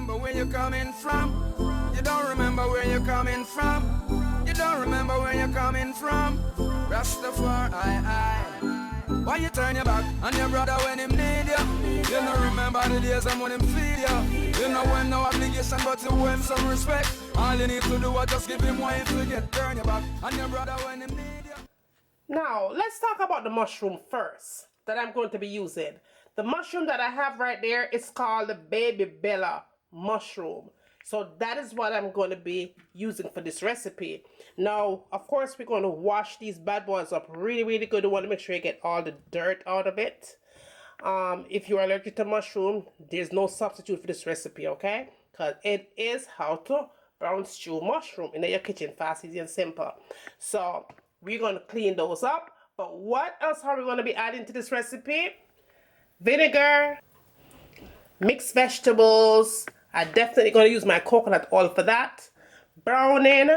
remember where you're coming from. You don't remember where you're coming from. You don't remember where you're coming from. Rastafari, why you turn your back on your brother when him need you? You don't remember the days and when him feed you. You know when no obligation but to owe him some respect. All you need to do is just give him one to get turn your back on your brother when him need you. Now, let's talk about the mushroom first that I'm going to be using. The mushroom that I have right there is called the baby bella mushroom. So that is what I'm going to be using for this recipe. Now, of course, we're going to wash these bad boys up really good. You want to make sure you get all the dirt out of it. If you're allergic to mushroom, there's no substitute for this recipe, okay? Because it is how to brown stew mushroom in your kitchen, fast, easy, and simple. So we're going to clean those up. But what else are we going to be adding to this recipe? Vinegar, mixed vegetables. I'm definitely going to use my coconut oil for that. Browning.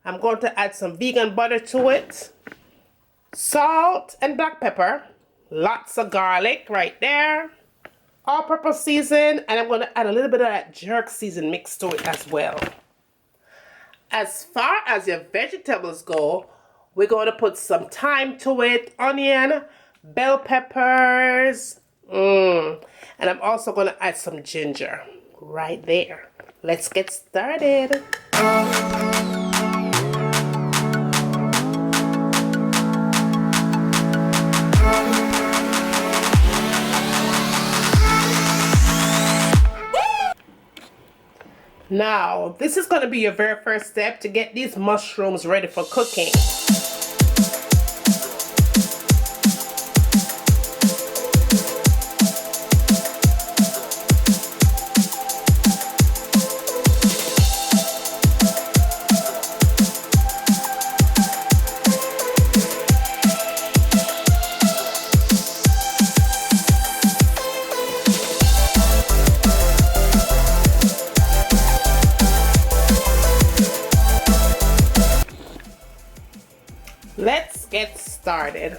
I'm going to add some vegan butter to it. Salt and black pepper. Lots of garlic right there. All-purpose season. And I'm going to add a little bit of that jerk season mixed to it as well. As far as your vegetables go, we're going to put some thyme to it. Onion, bell peppers. And I'm also going to add some ginger right there. Let's get started. Now, this is going to be your very first step to get these mushrooms ready for cooking. Let's get started.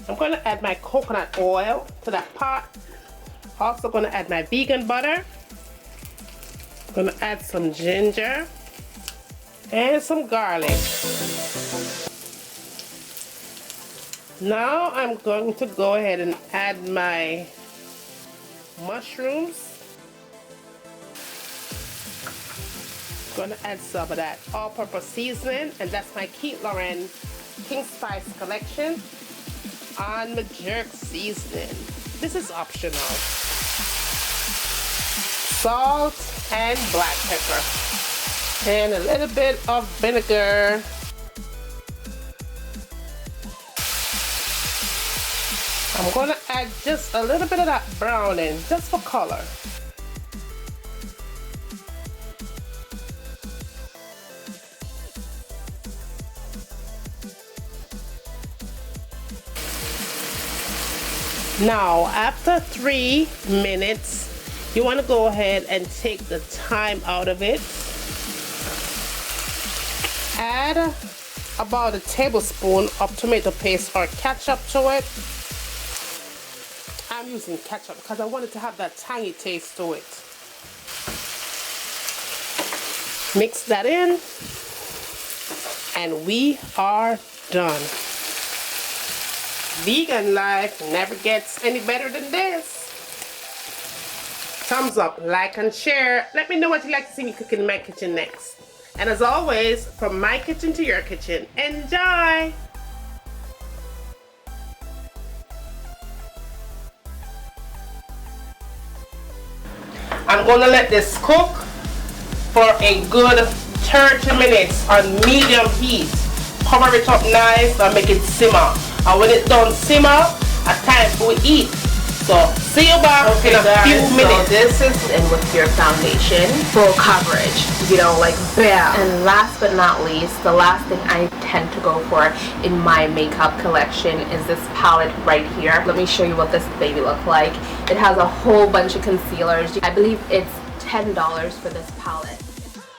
I'm going to add my coconut oil to that pot. Also going to add my vegan butter. I'm going to add some ginger and some garlic. Now I'm going to go ahead and add my mushrooms. Going to add some of that all-purpose seasoning, and that's my Keith Lauren King Spice collection on the jerk seasoning. This is optional. Salt and black pepper and a little bit of vinegar. I'm going to add just a little bit of that browning just for color. Now, after 3 minutes, you want to go ahead and take the thyme out of it. Add about a tablespoon of tomato paste or ketchup to it. I'm using ketchup because I wanted to have that tangy taste to it. Mix that in, and we are done. Vegan life never gets any better than this. Thumbs up, like, and share. Let me know what you'd like to see me cooking in my kitchen next. And as always, from my kitchen to your kitchen, enjoy! I'm going to let this cook for a good 30 minutes on medium heat. Cover it up nice and make it simmer. And when it's done simmer, it's time for we eat. So see you back in a few minutes. So this is in with your foundation, full coverage, you know, like bam. And last but not least, the last thing I tend to go for in my makeup collection is this palette right here. Let me show you what this baby looks like. It has a whole bunch of concealers. I believe it's $10 for this palette.